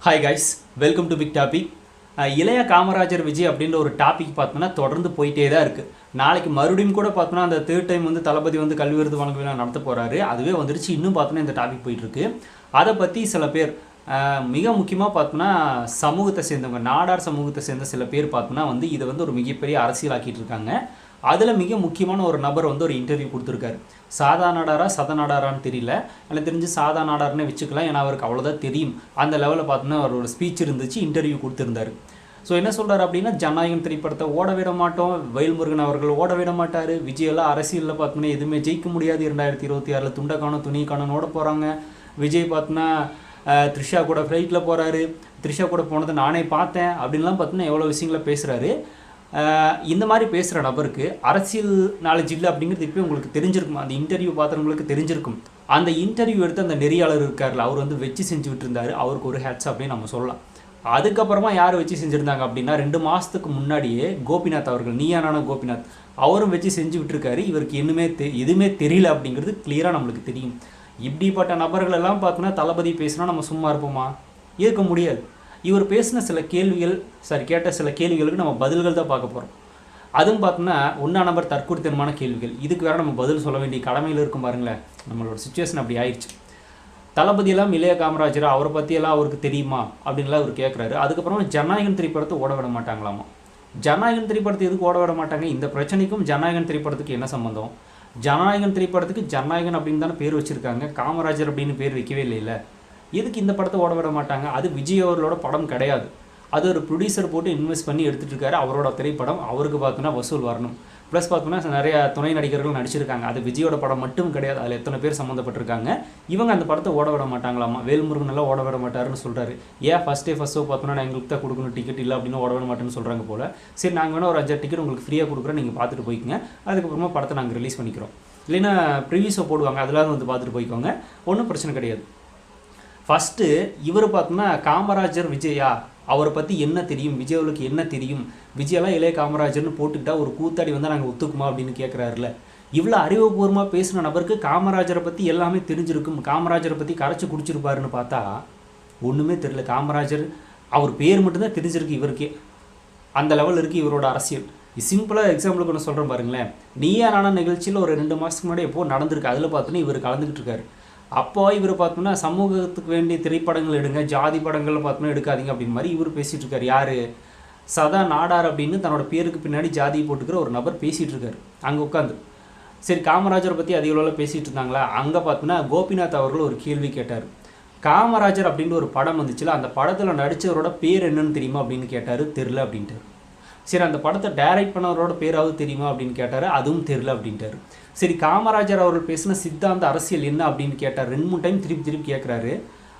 Hi guys, welcome to Big Topic. இளைய காமராஜர் விஜய் அப்படின்ற ஒரு டாபிக் பார்த்தோன்னா தொடர்ந்து போயிட்டே தான் இருக்குது. நாளைக்கு மறுபடியும் கூட பார்த்தோன்னா அந்த தேர்ட் டைம் வந்து தளபதி வந்து கல்வி விருது வழங்க விழா நடத்த போகிறாரு. அதுவே வந்துருச்சு. இன்னும் பார்த்தோன்னா இந்த டாபிக் போயிட்டுருக்கு. அதை பற்றி சில பேர் மிக முக்கியமாக பார்த்தோன்னா சமூகத்தை சேர்ந்தவங்க, நாடார் சமூகத்தை சேர்ந்த சில பேர் பார்த்தோன்னா வந்து இதை வந்து ஒரு மிகப்பெரிய அரசியலாக்கிட்டு இருக்காங்க. அதில் மிக முக்கியமான ஒரு நபர் வந்து ஒரு இன்டர்வியூ கொடுத்துருக்காரு. சாதா நாடாரா சத நாடாரான்னு தெரியல, எனக்கு தெரிஞ்சு சாதா நாடார்னே வச்சுக்கலாம். ஏன்னா அவருக்கு அவ்வளோதான் தெரியும். அந்த லெவலில் பார்த்தோன்னா அவரோட ஸ்பீச் இருந்துச்சு, இன்டர்வியூ கொடுத்துருந்தாரு. ஸோ என்ன சொல்கிறார் அப்படின்னா, ஜனநாயகம் திரைப்படத்தை ஓட விட மாட்டோம், வேல்முருகன் அவர்கள் ஓட விட மாட்டார், விஜயெல்லாம் அரசியலில் பார்த்தோன்னா எதுவுமே ஜெயிக்க முடியாது, 2026 துண்டை காணும் துணி காணும் ஓட போகிறாங்க. விஜய் பார்த்தோன்னா த்ரிஷா கூட ஃப்ளைட்டில் போகிறாரு, த்ரிஷா கூட போனதை நானே பார்த்தேன் அப்படின்லாம் பார்த்தோன்னா எவ்வளோ விஷயங்களை பேசுகிறாரு. இந்த மாதிரி பேசுகிற நபருக்கு அரசியல் நாலேஜ் இல்லை அப்படிங்கிறது இப்போ உங்களுக்கு தெரிஞ்சிருக்கும். அந்த இன்டர்வியூ பார்த்தவங்களுக்கு தெரிஞ்சிருக்கும். அந்த இன்டர்வியூ எடுத்து அந்த நெறியாளர் இருக்கார்ல, அவர் வந்து வச்சு செஞ்சு விட்டுருந்தாரு. அவருக்கு ஒரு ஹேட்ஸ் அப்படின்னு நம்ம சொல்லலாம். அதுக்கப்புறமா யார் வச்சு செஞ்சுருந்தாங்க அப்படின்னா, 2 மாதத்துக்கு முன்னாடியே கோபிநாத் அவர்கள், நீயானான கோபிநாத் அவரும் வச்சு செஞ்சு விட்டுருக்காரு. இவருக்கு எதுவுமே தெரியல அப்படிங்கிறது கிளியராக நம்மளுக்கு தெரியும். இப்படிப்பட்ட நபர்கள் எல்லாம் பார்த்தோன்னா தளபதி பேசினா நம்ம சும்மா இருப்போமா? இருக்க முடியாது. இவர் பேசின சில கேள்விகள், கேட்ட சில கேள்விகளுக்கு நம்ம பதில்கள் தான் பார்க்க போகிறோம். அதுவும் பார்த்தோன்னா 1 நம்பர் தற்குறித்தனமான கேள்விகள். இதுக்கு வேறு நம்ம பதில் சொல்ல வேண்டிய கடமையில் இருக்கும் பாருங்களேன். நம்மளோட சுச்சுவேஷன் அப்படி ஆயிடுச்சு. தளபதியெல்லாம் இளைய காமராஜர் அவரை பற்றியெல்லாம் அவருக்கு தெரியுமா அப்படின்லாம் அவர் கேட்குறாரு. அதுக்கப்புறமா ஜனநாயகன் திரைப்படத்தை ஓட விட மாட்டாங்களாமா. ஜனநாயகன் திரைப்படத்தை எதுக்கு ஓட விட மாட்டாங்க? இந்த பிரச்சனைக்கும் ஜனநாயகன் திரைப்படத்துக்கு என்ன சம்மந்தம்? ஜனநாயகன் திரைப்படத்துக்கு ஜனநாயகன் அப்படின்னு தானே பேர் வச்சுருக்காங்க, காமராஜர் அப்படின்னு பேர் வைக்கவே இல்லை. எதுக்கு இந்த படத்தை ஓட விட மாட்டாங்க? அது விஜய் அவர்களோட படம் கிடையாது. அது ஒரு ப்ரொடியூசர் போட்டு இன்வெஸ்ட் பண்ணி எடுத்துகிட்டு இருக்காரு. அவரோட திரைப்படம், அவருக்கு பார்த்தோன்னா வசூல் வரணும். ப்ளஸ் பார்த்தோன்னா நிறைய துணை நடிகர்கள் நடிச்சிருக்காங்க. அது விஜயோட படம் மட்டும் கிடையாது, அதில் எத்தனை பேர் சம்மந்தப்பட்டிருக்காங்க. இவங்க அந்த படத்தை ஓட விட மாட்டாங்களாமா. வேல்முருகன் எல்லாம் ஓட விட மாட்டாருன்னு சொல்கிறாரு. ஏன் ஃபஸ்ட் ஷோ பார்த்தோன்னா நான் எங்களுக்கு தான் கொடுக்கணும் டிக்கெட் இல்லை அப்படின்னு ஓட விட மாட்டேன்னு சொல்கிறாங்க போல். சரி, நாங்கள் வேணால் ஒரு 5 டிக்கெட் உங்களுக்கு ஃப்ரீயாக கொடுக்குறோம், நீங்கள் பார்த்துட்டு போய்க்குங்க. அதுக்கப்புறமா படத்தை நாங்கள் ரிலீஸ் பண்ணிக்கிறோம். இல்லைன்னா ப்ரிவியூ ஷோ போடுவாங்க, அதெல்லாம் வந்து பார்த்துட்டு போய்க்கோங்க, ஒன்றும் பிரச்சனை கிடையாது. ஃபஸ்ட்டு இவர் பார்த்தோன்னா காமராஜர் விஜயா, அவரை பற்றி என்ன தெரியும், விஜயவுக்கு என்ன தெரியும், விஜயெல்லாம் இளைய காமராஜர்னு போட்டுக்கிட்டா ஒரு கூத்தாடி வந்தால் நாங்கள் ஒத்துக்குமா அப்படின்னு கேட்குறாருல. இவ்வளோ அறிவுபூர்வமாக பேசின நபருக்கு காமராஜரை பற்றி எல்லாமே தெரிஞ்சிருக்கும். காமராஜரை பற்றி கரைச்சி குடிச்சிருப்பாருன்னு பார்த்தா ஒன்றுமே தெரியல. காமராஜர் அவர் பேர் மட்டும்தான் தெரிஞ்சிருக்கு இவருக்கே. அந்த லெவல் இருக்குது இவரோட அரசியல். சிம்பிளாக எக்ஸாம்பிளுக்கு ஒன்று சொல்கிறேன் பாருங்களேன். நீயா நானா நிகழ்ச்சியில் ஒரு 2 மாதத்துக்கு முன்னாடி எப்போ நடந்திருக்கு. அதில் பார்த்தோன்னா இவர் கலந்துக்கிட்டு இருக்காரு. அப்போ இவர் பார்த்தோம்னா சமூகத்துக்கு வேண்டிய திரைப்படங்கள் எடுங்க, ஜாதி படங்கள் பார்த்தோம்னா எடுக்காதீங்க அப்படின்னு மாதிரி இவர் பேசிகிட்டு இருக்காரு. யார்? சதா நாடார் அப்படின்னு தன்னோட பேருக்கு பின்னாடி ஜாதியை போட்டுக்கிற ஒரு நபர் பேசிகிட்டு இருக்காரு அங்கே உட்காந்து. சரி, காமராஜரை பற்றி அதிக அளவில் பேசிகிட்டு இருந்தாங்களா? அங்கே பார்த்தோன்னா கோபிநாத் அவர்கள் ஒரு கேள்வி கேட்டார். காமராஜர் அப்படின்னு ஒரு படம் வந்துச்சுல, அந்த படத்தில் நடித்தவரோட பேர் என்னன்னு தெரியுமா அப்படின்னு கேட்டார். தெரில அப்படின்ட்டார். சரி, அந்த படத்தை டைரக்ட் பண்ணவரோட பேராவது தெரியுமா அப்படின்னு கேட்டார். அதுவும் தெரில அப்படின்ட்டார். சரி, காமராஜர் அவர்கள் பேசின சித்தாந்த அரசியல் என்ன அப்படின்னு கேட்டார். 2-3 டைம் திருப்பி கேட்குறாரு.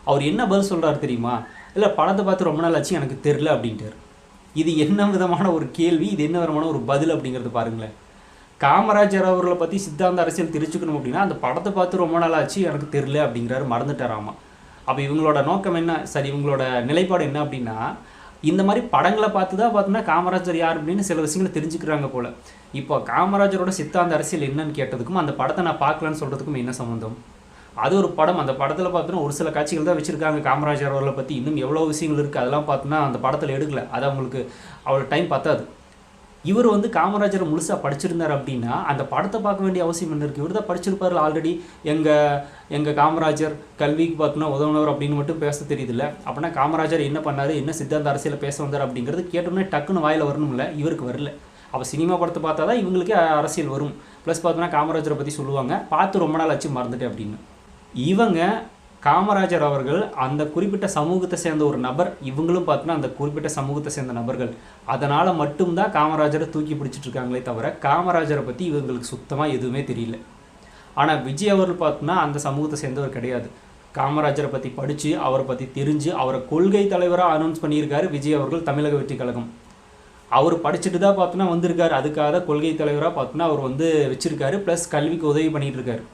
அவர் என்ன பதில் சொல்கிறாரு தெரியுமா? இல்லை, படத்தை பார்த்து ரொம்ப நாள் ஆச்சு, எனக்கு தெரில அப்படின்ட்டார். இது என்ன விதமான ஒரு கேள்வி, இது என்ன விதமான ஒரு பதில் அப்படிங்கிறது பாருங்களேன். காமராஜர் அவர்களை பற்றி சித்தாந்த அரசியல் தெரிஞ்சுக்கணும் அப்படின்னா அந்த படத்தை பார்த்து ரொம்ப நாள் ஆச்சு, எனக்கு தெரில அப்படிங்கிறாரு, மறந்துட்டாராமா. அப்போ இவங்களோட நோக்கம் என்ன? சரி, இவங்களோட நிலைப்பாடு என்ன அப்படின்னா, இந்த மாதிரி படங்களை பார்த்து தான் பார்த்தோன்னா காமராஜர் யார் அப்படின்னு சில விஷயங்களை தெரிஞ்சுக்கிறாங்க போல். இப்போ காமராஜரோட சித்தாந்த அரசியல் என்னன்னு கேட்டதுக்கும் அந்த படத்தை நான் பார்க்கலான்னு சொல்கிறதுக்கும் என்ன சம்மந்தம்? அது ஒரு படம். அந்த படத்தில் பார்த்தோன்னா ஒரு சில காட்சிகள் தான் வச்சுருக்காங்க காமராஜர் அவர்களை பற்றி. இன்னும் எவ்வளோ விஷயங்கள் இருக்குது, அதெல்லாம் பார்த்தோன்னா அந்த படத்தில் எடுக்கல. அது அவங்களுக்கு அவ்வளோ டைம் பத்தாது. இவர் வந்து காமராஜரை முழுசாக படிச்சிருந்தார் அப்படின்னா அந்த படத்தை பார்க்க வேண்டிய அவசியம் என்ன இருக்குது? இவர் தான் படிச்சிருப்பார் ஆல்ரெடி. எங்கள் காமராஜர் கல்விக்கு பார்த்தோன்னா உதவுனவர் அப்படின்னு மட்டும் பேச தெரியுதுல்ல. அப்படின்னா காமராஜர் என்ன பண்ணார், என்ன சித்தாந்த அரசியலை பேச வந்தார் அப்படிங்கிறது கேட்டோன்னே டக்குன்னு வாயில் வரணும்ல. இவருக்கு வரல. அப்போ சினிமா படத்தை பார்த்தா தான் இவங்களுக்கே அரசியல் வரும். ப்ளஸ் பார்த்தோன்னா காமராஜரை பற்றி சொல்லுவாங்க, பார்த்து ரொம்ப நாள் ஆச்சு மறந்துட்டு அப்படின்னு. இவங்க காமராஜர் அவர்கள் அந்த குறிப்பிட்ட சமூகத்தை சேர்ந்த ஒரு நபர், இவங்களும் பார்த்தோன்னா அந்த குறிப்பிட்ட சமூகத்தை சேர்ந்த நபர்கள். அதனால் மட்டும்தான் காமராஜரை தூக்கி பிடிச்சிட்டு இருக்காங்களே தவிர காமராஜரை பற்றி இவங்களுக்கு சுத்தமாக எதுவுமே தெரியல. ஆனால் விஜய் அவர்கள் பார்த்தோன்னா அந்த சமூகத்தை சேர்ந்தவர் கிடையாது. காமராஜரை பற்றி படித்து, அவரை பற்றி தெரிஞ்சு, அவரை கொள்கை தலைவராக அனௌன்ஸ் பண்ணியிருக்காரு விஜய் அவர்கள் தமிழக வெற்றி கழகம். அவர் படிச்சுட்டு தான் பார்த்தோன்னா வந்திருக்காரு. அதுக்காக கொள்கை தலைவராக பார்த்தோன்னா அவர் வந்து வச்சுருக்காரு. ப்ளஸ் கல்விக்கு உதவி பண்ணிகிட்டு இருக்காரு.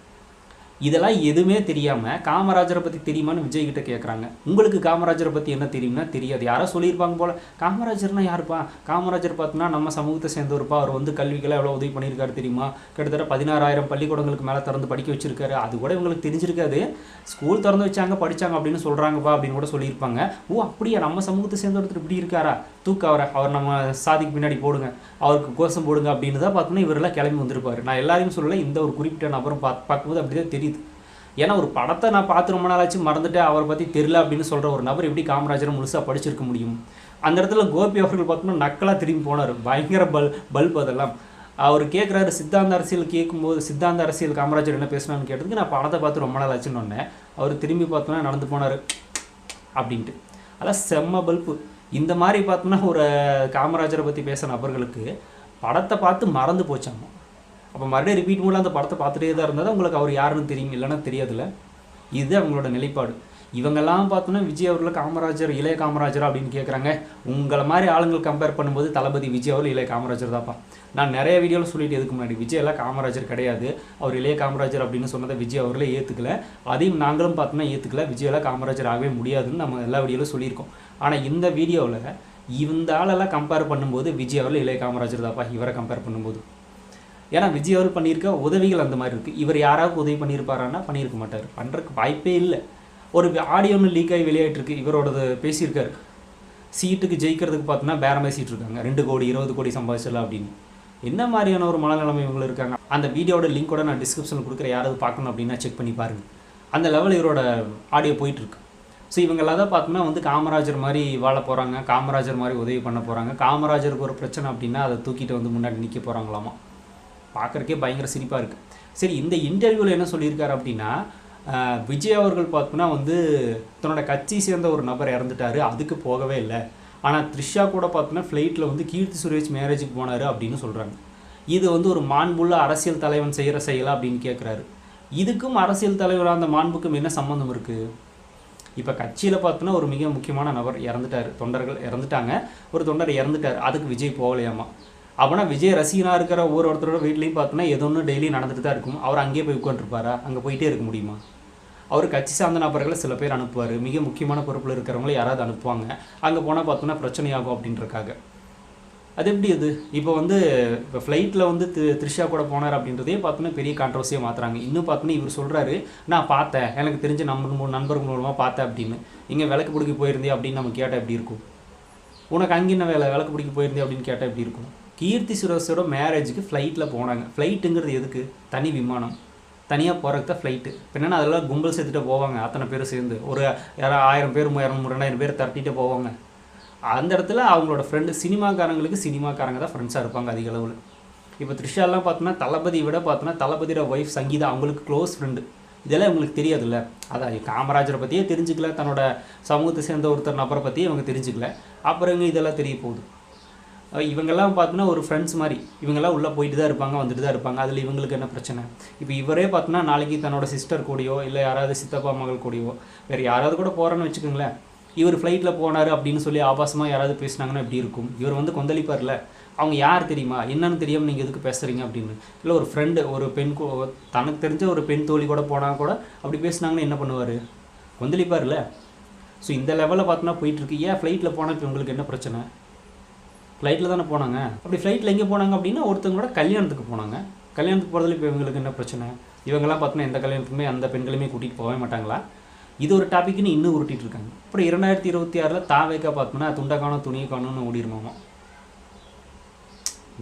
இதெல்லாம் எதுவுமே தெரியாமல் காமராஜரை பற்றி தெரியுமான்னு விஜய் கிட்ட கேட்குறாங்க. உங்களுக்கு காமராஜரை பற்றி என்ன தெரியும்னா தெரியாது. யாரோ சொல்லியிருப்பாங்க போல். காமராஜர்னா யாருப்பா? காமராஜர் பார்த்தோன்னா நம்ம சமூகத்தை சேர்ந்தவருப்பா. அவர் வந்து கல்விக்கெல்லாம் எவ்வளோ உதவி பண்ணியிருக்காரு தெரியுமா? கிட்டத்தட்ட 16,000 பள்ளிக்கூடங்களுக்கு மேலே திறந்து படிக்க வச்சிருக்காரு. அது கூட இவங்களுக்கு தெரிஞ்சிருக்காது. ஸ்கூல் திறந்து வச்சாங்க, படித்தாங்க அப்படின்னு சொல்கிறாங்கப்பா அப்படின்னு கூட சொல்லியிருப்பாங்க. ஓ அப்படியா, நம்ம சமூகத்தை சேர்ந்த ஒருத்தர் இப்படி இருக்காரா, தூக்க அவர் நம்ம சாதிக்கு பின்னாடி போடுங்க, அவருக்கு கோஷம் போடுங்க அப்படின்னு தான் பார்த்தோன்னா இவரெல்லாம் கிளம்பி வந்திருப்பார். நான் எல்லாரையும் சொல்லலை, இந்த ஒரு குறிப்பிட்ட நபரும் பார்க்கும்போது அப்படி தான் தெரியுது. ஏன்னா ஒரு படத்தை நான் பார்த்து ரொம்ப நாளாச்சு மறந்துட்டு அவரை பற்றி தெரியல அப்படின்னு சொல்கிற ஒரு நபர் எப்படி காமராஜரை முழுசாக படிச்சிருக்க முடியும்? அந்த இடத்துல கோபி அவர்கள் பார்த்தோம்னா நக்கலாக திரும்பி போனார். பயங்கர பல்ப் அதெல்லாம். அவர் கேட்குறாரு சித்தாந்த அரசியல் கேட்கும்போது, சித்தாந்த அரசியல் காமராஜர் என்ன பேசுனான்னு கேட்டதுக்கு நான் படத்தை பார்த்து ரொம்ப நாள் ஆச்சுன்னு ஒன்னேன். அவர் திரும்பி பார்த்தோன்னா நடந்து போனார் அப்படின்ட்டு. அதான் செம்ம பல்ப்பு. இந்த மாதிரி பார்த்தோம்னா ஒரு காமராஜரை பற்றி பேசுகிற நபர்களுக்கு படத்தை பார்த்து மறந்து போச்சாங்க. அப்போ மறுபடியும் ரிப்பீட் மூலம் அந்த படத்தை பார்த்துட்டே தான் இருந்தால் உங்களுக்கு அவர் யாருன்னு தெரியும், இல்லைன்னா தெரியாதுல்ல. இது அவங்களோட நிலைப்பாடு. இவங்கெல்லாம் பார்த்தோன்னா விஜய் அவர்கள் காமராஜர், இளைய காமராஜர் அப்படின்னு கேட்குறாங்க. உங்களை மாதிரி ஆளுங்கள் கம்பேர் பண்ணும்போது தளபதி விஜய் அவர்கள் இளைய காமராஜர் தான்ப்பா. நான் நிறைய வீடியோவில் சொல்லிட்டு எதுக்கு முன்னாடி விஜய் எல்லாம் காமராஜர் கிடையாது, அவர் இளைய காமராஜர் அப்படின்னு சொன்னதை விஜய் அவர்களே ஏற்றுக்கல. அதையும் நாங்களும் பார்த்தோன்னா ஏற்றுக்கல. விஜயெல்லாம் காமராஜர் ஆகவே முடியாதுன்னு நம்ம எல்லா வீடியோவிலும் சொல்லியிருக்கோம். ஆனால் இந்த வீடியோவில் இந்த ஆளெல்லாம் கம்பேர் பண்ணும்போது விஜய் அவர்கள் இளைய காமராஜர் தான்ப்பா இவரை கம்பேர் பண்ணும்போது. ஏன்னா விஜய் அவர்கள் பண்ணியிருக்க உதவிகள் அந்த மாதிரி இருக்குது. இவர் யாராவது உதவி பண்ணியிருப்பாரான்னா பண்ணியிருக்க மாட்டார், பண்ணுறதுக்கு வாய்ப்பே இல்லை. ஒரு ஆடியோ ஒன்று லீக் ஆகி வெளியாகிட்டுருக்கு. இவரோடது பேசியிருக்காரு, சீட்டுக்கு ஜெயிக்கிறதுக்கு பார்த்தோன்னா பேரம் பேசிகிட்டு இருக்காங்க, 2 கோடி 20 கோடி சம்பாதிச்சிடலாம் அப்படின்னு. என்ன மாதிரியான ஒரு மனநிலைமை இவங்க இருக்காங்க? அந்த வீடியோட லிங்கோட நான் டிஸ்கிரிப்ஷனில் கொடுக்குறேன், யாராவது பார்க்கணும் அப்படின்னா செக் பண்ணி பாருங்கள். அந்த லெவல் இவரோட ஆடியோ போயிட்டுருக்கு. ஸோ இவங்களாம் தான் பார்த்தோன்னா வந்து காமராஜர் மாதிரி வாழ போகிறாங்க, காமராஜர் மாதிரி உதவி பண்ண போகிறாங்க. காமராஜருக்கு ஒரு பிரச்சனை அப்படின்னா அதை தூக்கிட்டு வந்து முன்னாடி நிற்க போகிறாங்களாமா. பார்க்குறக்கே பயங்கர சிரிப்பாக இருக்குது. சரி, இந்த இன்டர்வியூவில் என்ன சொல்லியிருக்காரு அப்படின்னா, விஜய் அவர்கள் பார்த்தோன்னா வந்து தன்னோட கட்சி சேர்ந்த ஒரு நபர் இறந்துட்டார், அதுக்கு போகவே இல்லை. ஆனால் த்ரிஷா கூட பார்த்தோன்னா ஃப்ளைட்டில் வந்து கீர்த்தி சுரேஷ் மேரேஜுக்கு போனார் அப்படின்னு சொல்கிறாங்க. இது வந்து ஒரு மாண்புள்ள அரசியல் தலைவன் செய்கிற செயலா அப்படின்னு கேட்குறாரு. இதுக்கும் அரசியல் தலைவராக அந்த மாண்புக்கும் என்ன சம்மந்தம் இருக்குது? இப்போ கட்சியில் பார்த்தோன்னா ஒரு மிக முக்கியமான நபர் இறந்துட்டார், தொண்டர்கள் இறந்துட்டாங்க, ஒரு தொண்டர் இறந்துட்டார், அதுக்கு விஜய் போகலையாமா. அப்படின்னா விஜய் ரசிகனாக இருக்கிற ஒருத்தரோட வீட்லேயும் பார்த்தோன்னா ஏதோ ஒன்று டெய்லி நடந்துட்டு தான் இருக்கும். அவர் அங்கேயே போய் உட்காந்துருப்பாரா? அங்கே போயிட்டே இருக்க முடியுமா? அவர் கட்சி சார்ந்த நபர்களை சில பேர் அனுப்புவார், மிக முக்கியமான பொறுப்பில் இருக்கிறவங்கள யாராவது அனுப்புவாங்க. அங்கே போனால் பார்த்தோன்னா பிரச்சனையாகும் அப்படின்றக்காக. அது எப்படி அது? இப்போ வந்து இப்போ ஃப்ளைட்டில் வந்து த்ரிஷா கூட போனார் அப்படின்றதே பார்த்தோன்னா பெரிய கான்ட்ரவர்சியாக மாற்றுறாங்க. இன்னும் பார்த்தோன்னா இவர் சொல்கிறாரு, நான் பார்த்தேன், எனக்கு தெரிஞ்ச நண்பர்கள் மூலமாக பார்த்தேன் அப்படின்னு. இங்கே விளக்கு பிடிக்க போயிருந்தே அப்படின்னு நம்ம கேட்டால் எப்படி இருக்கும்? உனக்கு அங்கே என்ன வேலை, விளக்கு பிடிக்க போயிருந்தே அப்படின்னு கேட்டால் எப்படி இருக்கும்? கீர்த்தி சுரேஷோட மேரேஜுக்கு ஃப்ளைட்டில் போனாங்க. ஃப்ளைட்டுங்கிறது எதுக்கு? தனி விமானம், தனியாக போகிறதுக்கு தான் ஃப்ளைட்டு. இப்போ என்னென்னா அதெல்லாம் கும்பல் சேர்த்துட்டு போவாங்க, அத்தனை பேர் சேர்ந்து ஒரு 1000 பேர் 2000 பேர் தட்டிகிட்டு போவாங்க. அந்த இடத்துல அவங்களோட ஃப்ரெண்டு சினிமாக்காரங்களுக்கு சினிமாக்காரங்க தான் ஃப்ரெண்ட்ஸாக இருப்பாங்க அதிக அளவில். இப்போ த்ரிஷாலாம் பார்த்தோன்னா தளபதி விட பார்த்தோன்னா தளபதியோட ஒய்ஃப் சங்கீதா அவங்களுக்கு க்ளோஸ் ஃப்ரெண்டு. இதெல்லாம் இவங்களுக்கு தெரியாதுல்ல. அதான் காமராஜரை பற்றியே தெரிஞ்சுக்கல, தன்னோட சமூகத்தை சேர்ந்த ஒருத்தர் நபரை பற்றியே இவங்க தெரிஞ்சுக்கல, அப்புறம் இதெல்லாம் தெரிய போகுது. இவங்கெல்லாம் பார்த்தோன்னா ஒரு ஃப்ரெண்ட்ஸ் மாதிரி, இவங்கெல்லாம் உள்ளே போயிட்டு தான் இருப்பாங்க, வந்துட்டு தான் இருப்பாங்க. அதில் இவங்களுக்கு என்ன பிரச்சனை? இப்போ இவரே பார்த்தோன்னா நாளைக்கு தன்னோட சிஸ்டர் கூடயோ இல்லை யாராவது சித்தப்பா மகள் கூடயோ வேறு யாராவது கூட போகிறேன்னு வச்சுக்கோங்களேன், இவர் ஃப்ளைட்டில் போனார் அப்படின்னு சொல்லி ஆபாசமாக யாராவது பேசினாங்கன்னா எப்படி இருக்கும்? இவர் வந்து கொந்தளிப்பார்ல. அவங்க யார் தெரியுமா, என்னன்னு தெரியாமல் நீங்கள் எதுக்கு பேசுகிறீங்க அப்படின்னு. இல்லை ஒரு ஃப்ரெண்டு, ஒரு பெண், தனக்கு தெரிஞ்ச ஒரு பெண் தோழி கூட போனால் கூட அப்படி பேசினாங்கன்னா என்ன பண்ணுவார்? கொந்தளிப்பார்ல. ஸோ இந்த லெவலில் பார்த்தோன்னா போயிட்டுருக்கு. ஏன் ஃப்ளைட்டில் போனால் இப்போ உங்களுக்கு என்ன பிரச்சனை? ஃப்ளைட்டில் தானே போனாங்க. அப்படி ஃப்ளைட்டில் எங்கே போனாங்க அப்படின்னா ஒருத்தவங்களோட கல்யாணத்துக்கு போனாங்க. கல்யாணத்துக்கு போகிறதுல இப்போ இவங்களுக்கு என்ன பிரச்சனை? இவங்கெல்லாம் பார்த்தோன்னா எந்த கல்யாணத்துக்குமே அந்த பெண்களுமே கூட்டிகிட்டு போகவே மாட்டாங்களா? இது ஒரு டாப்பிக்னு இன்னும் உருட்டிகிட்டு இருக்காங்க. அப்புறம் 2026 தாவேக்கா பார்த்தோம்னா துண்டை காணும் துணியை காணும்னு ஓடிடுமாமா.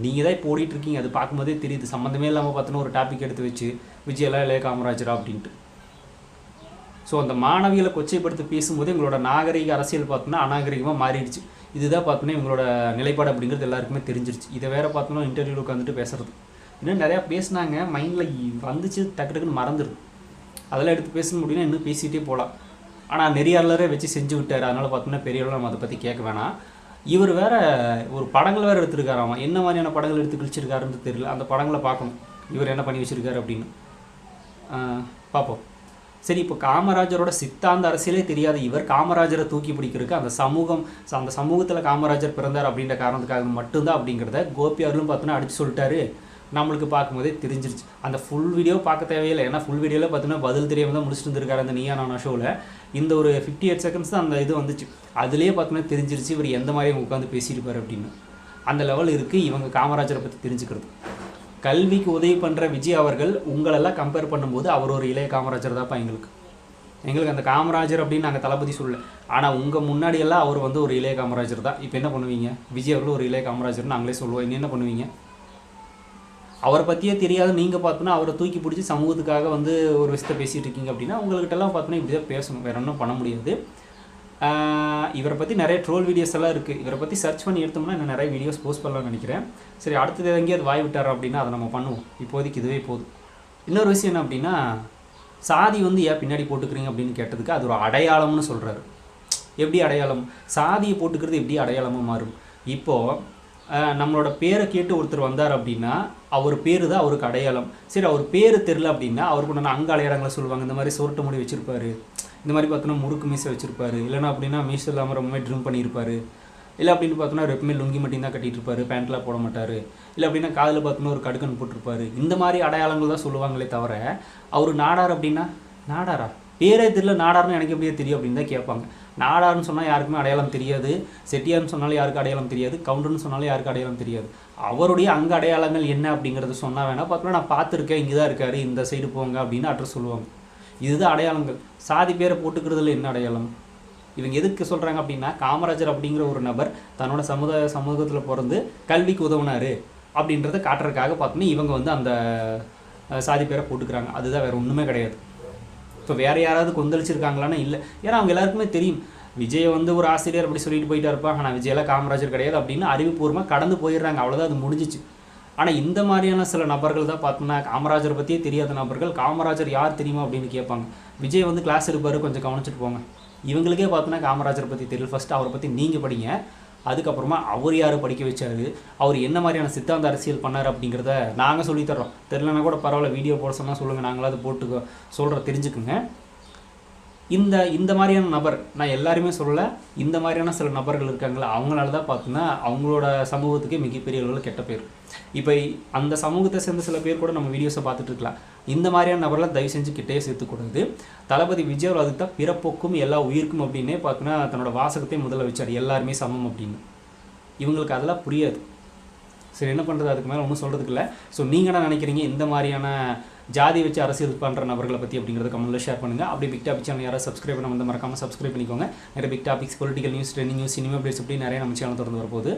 நீங்கள் தான் இப்போ ஓடிட்டுருக்கீங்க, அது பார்க்கும்போதே தெரியுது. சம்மந்தமே இல்லாமல் பார்த்தோன்னா ஒரு டாபிக் எடுத்து வச்சு விஜயெல்லாம் இளைய காமராஜரா அப்படின்ட்டு. ஸோ அந்த மாணவிகளை கொச்சைப்படுத்தி பேசும்போது எங்களோட நாகரிக அரசியல் பார்த்தோன்னா அநாகரிகமாக மாறிடுச்சு. இதுதான் பார்த்தோன்னா இவங்களோட நிலைப்பாடு அப்படிங்கிறது எல்லாருக்குமே தெரிஞ்சிருச்சு. இதை வேறு பார்த்தோன்னா இன்டர்வியூவில் உட்காந்துட்டு பேசுகிறது. இன்னும் நிறையா பேசினாங்க, மைண்டில் வந்துச்சு, டக்கு டக்குன்னு மறந்துடுது. அதெல்லாம் எடுத்து பேச முடியும்னா இன்னும் பேசிகிட்டே போகலாம். ஆனால் நெறியாளரே வச்சு செஞ்சு விட்டார். அதனால் பார்த்தோன்னா பெரியவர்கள் நம்ம அதை பற்றி கேட்க வேணாம். இவர் வேறு ஒரு படங்கள் வேறு எடுத்துருக்காராமா. என்ன மாதிரியான படங்கள் எடுத்து கிழிச்சிருக்காருன்னு தெரியல. அந்த படங்களை பார்க்கணும் இவர் என்ன பண்ணி வச்சுருக்காரு அப்படின்னு பார்ப்போம். சரி, இப்போ காமராஜரோட சித்தாந்த அரசியலே தெரியாத இவர் காமராஜரை தூக்கி பிடிக்கிறதுக்கு அந்த சமூகத்தில் காமராஜர் பிறந்தார் அப்படின்ற காரணத்துக்காக மட்டும்தான் அப்படிங்கிறத கோபி அவர்களும் பார்த்தோன்னா அடித்து சொல்லிட்டாரு. நம்மளுக்கு பார்க்கும்போதே தெரிஞ்சிருச்சு. அந்த ஃபுல் வீடியோ பார்க்க தேவையில்லை. ஏன்னா ஃபுல் வீடியோவில் பார்த்தீங்கன்னா பதில் தெரியாமல் தான் முடிச்சுட்டு இருந்திருக்காரு அந்த நீயா நானா ஷோவில். இந்த ஒரு 58 செகண்ட்ஸ் தான் அந்த இது வந்துச்சு. அதுலேயே பார்த்தீங்கன்னா தெரிஞ்சிருச்சு இவர் எந்த மாதிரி உட்காந்து பேசியிருப்பார் அப்படின்னு. அந்த லெவல் இருக்குது இவங்க காமராஜரை பற்றி தெரிஞ்சுக்கிறது. கல்விக்கு உதவி பண்ணுற விஜய் அவர்கள் உங்களெல்லாம் கம்பேர் பண்ணும்போது அவர் ஒரு இளைய காமராஜர் தான்ப்பா எங்களுக்கு அந்த காமராஜர் அப்படின்னு நாங்கள் தளபதி சொல்லலை. ஆனால் உங்கள் முன்னாடியெல்லாம் அவர் வந்து ஒரு இளைய காமராஜர் தான். இப்போ என்ன பண்ணுவீங்க? விஜய் அவர்கள் ஒரு இளைய காமராஜர் நாங்களே சொல்லுவோம். இன்னும் என்ன பண்ணுவீங்க? அவரை பற்றியே தெரியாது நீங்கள் பார்த்தோன்னா அவரை தூக்கி பிடிச்சி சமூகத்துக்காக வந்து ஒரு விஷயத்தை பேசிகிட்டு இருக்கீங்க அப்படின்னா உங்கள்கிட்டலாம் பார்த்தோன்னா இப்படி தான் பேசணும். வேறு ஒன்றும் பண்ண முடியாது. இவரை பற்றி நிறைய ட்ரோல் வீடியோஸ் எல்லாம் இருக்குது. இவரை பற்றி சர்ச் பண்ணி எடுத்தோம்னா இன்னும் நிறைய வீடியோஸ் போஸ்ட் பண்ணலாம்னு நினைக்கிறேன். சரி, அடுத்தது எங்கேயாவது வாய் விட்டார் அப்படின்னா அதை நம்ம பண்ணுவோம். இப்போதைக்கு இதுவே போதும். இன்னொரு விஷயம் என்ன அப்படின்னா, சாதி வந்து ஏன் பின்னாடி போட்டுக்கிறீங்க அப்படின்னு கேட்டதுக்கு அது ஒரு அடையாளம்னு சொல்கிறாரு. எப்படி அடையாளம்? சாதியை போட்டுக்கிறது எப்படி அடையாளமாக மாறும்? இப்போது நம்மளோட பேரை கேட்டு ஒருத்தர் வந்தார் அப்படின்னா அவர் பேர் தான் அவருக்கு அடையாளம். சரி, அவர் பேர் தெரில அப்படின்னா அவருக்கு நான் அங்கே அடையாளங்களை சொல்லுவாங்க. இந்த மாதிரி சொருட்டு முடி வச்சுருப்பாரு, இந்த மாதிரி பார்த்தோன்னா முறுக்கு மீசை வச்சுருப்பாரு, இல்லைனா அப்படின்னா மீசை இல்லாமல் ரொம்பவே ட்ரிம் பண்ணியிருப்பார், இல்லை அப்படின்னு பார்த்தோன்னா எப்பவுமே லுங்கி மட்டும் தான் கட்டிகிட்டு இருப்பார், பேண்ட்லாம் போட மாட்டார், இல்லை அப்படின்னா காதில் பார்த்தோன்னா ஒரு கடுக்கன் போட்டிருப்பாரு. இந்த மாதிரி அடையாளங்கள் தான் சொல்லுவாங்களே தவிர அவர் நாடார் அப்படின்னா நாடாரா? பேரே தெரியல, நாடார்னு எனக்கு எப்படியே தெரியும் அப்படின்னு தான் கேட்பாங்க. நாடார்னு சொன்னால் யாருக்குமே அடையாளம் தெரியாது, செட்டியார்னு சொன்னாலும் யாருக்கு அடையாளம் தெரியாது, கவுண்டர்னு சொன்னாலும் யாருக்கு அடையாளம் தெரியாது. அவருடைய அங்கே அடையாளங்கள் என்ன அப்படிங்கிறது சொன்னால் வேணால் பார்த்தோன்னா நான் பார்த்துருக்கேன், இங்கே தான் இருக்காரு, இந்த சைடு போங்க அப்படின்னு அட்ரஸ் சொல்லுவாங்க. இதுதான் அடையாளங்கள். சாதி பேரை போட்டுக்கிறதுல என்ன அடையாளம்? இவங்க எதுக்கு சொல்கிறாங்க அப்படின்னா, காமராஜர் அப்படிங்கிற ஒரு நபர் தன்னோட சமூகத்தில் பிறந்து கல்விக்கு உதவுனார் அப்படின்றத காட்டுறதுக்காக பார்த்தோன்னா இவங்க வந்து அந்த சாதி பேரை போட்டுக்கிறாங்க. அதுதான், வேறு ஒன்றுமே கிடையாது. இப்போ வேறு யாராவது கொந்தளிச்சிருக்காங்களான்னு இல்லை. ஏன்னா அவங்க எல்லாருக்குமே தெரியும் விஜய் வந்து ஒரு ஆசிரியர் அப்படி சொல்லிட்டு போயிட்டா இருப்பாங்க, ஆனால் விஜயெல்லாம் காமராஜர் கிடையாது அப்படின்னு அறிவுபூர்வமாக கடந்து போயிடுறாங்க. அவ்வளோதான், அது முடிஞ்சிச்சு. ஆனால் இந்த மாதிரியான சில நபர்கள் தான் பார்த்தோம்னா காமராஜர் பற்றியே தெரியாத நபர்கள் காமராஜர் யார் தெரியுமா அப்படின்னு கேட்பாங்க. விஜய் வந்து கிளாஸ் எடுப்பார், கொஞ்சம் கவனிச்சுட்டு போங்க. இவங்களுக்கே பார்த்தோன்னா காமராஜர் பற்றி தெரியல. ஃபஸ்ட்டு அவரை பற்றி நீங்கள் படிங்க, அதுக்கப்புறமா அவர் யார் படிக்க வச்சாரு, அவர் என்ன மாதிரியான சித்தாந்த அரசியல் பண்ணார் அப்படிங்கிறத நாங்கள் சொல்லித்தரோம். தெரிலனா கூட பரவாயில்ல, வீடியோ போட சொன்னால் சொல்லுங்கள், நாங்களாவது போட்டு சொல்கிற தெரிஞ்சுக்குங்க. இந்த மாதிரியான நபர், நான் எல்லாருமே சொல்லலை, இந்த மாதிரியான சில நபர்கள் இருக்காங்களா, அவங்களால தான் பார்த்தோன்னா அவங்களோட சமூகத்துக்கே மிகப்பெரிய அளவில் கெட்ட பேர். இப்போ அந்த சமூகத்தை சேர்ந்த சில பேர் கூட நம்ம வீடியோஸை பார்த்துட்டு இருக்கலாம். இந்த மாதிரியான நபர்லாம் தயவு செஞ்சு கிட்டே சேர்த்துக்கூடாது. தளபதி விஜய் அதுக்கு தான் பிறப்போக்கும் எல்லா உயிருக்கும் அப்படின்னே பார்த்தோன்னா தன்னோட வாசகத்தையும் முதல்ல வச்சார், எல்லாருமே சமம் அப்படின்னு. இவங்களுக்கு அதெல்லாம் புரியாது. சரி, என்ன பண்ணுறது, அதுக்கு மேலே ஒன்றும் சொல்கிறதுக்கு இல்லை. ஸோ நீங்கள் என்ன நினைக்கிறீங்க இந்த மாதிரியான ஜாதி வச்சு அரசியல் பண்ணுற நபர்களை பற்றி அப்படிங்கிறத கமெண்ட்டில் ஷேர் பண்ணுங்கள். அப்படி பிக் டாபிக் சேனல் யாராவது சப்ஸ்கிரைப் பண்ண வந்து மறக்காமல் சப்ஸ்கிரைப் பண்ணிக்கோங்க. நிறைய big topics, political news, trending news, cinema updates இப்படி நிறைய நம்ம சேனல் தொடர்ந்து வரப்போகுது.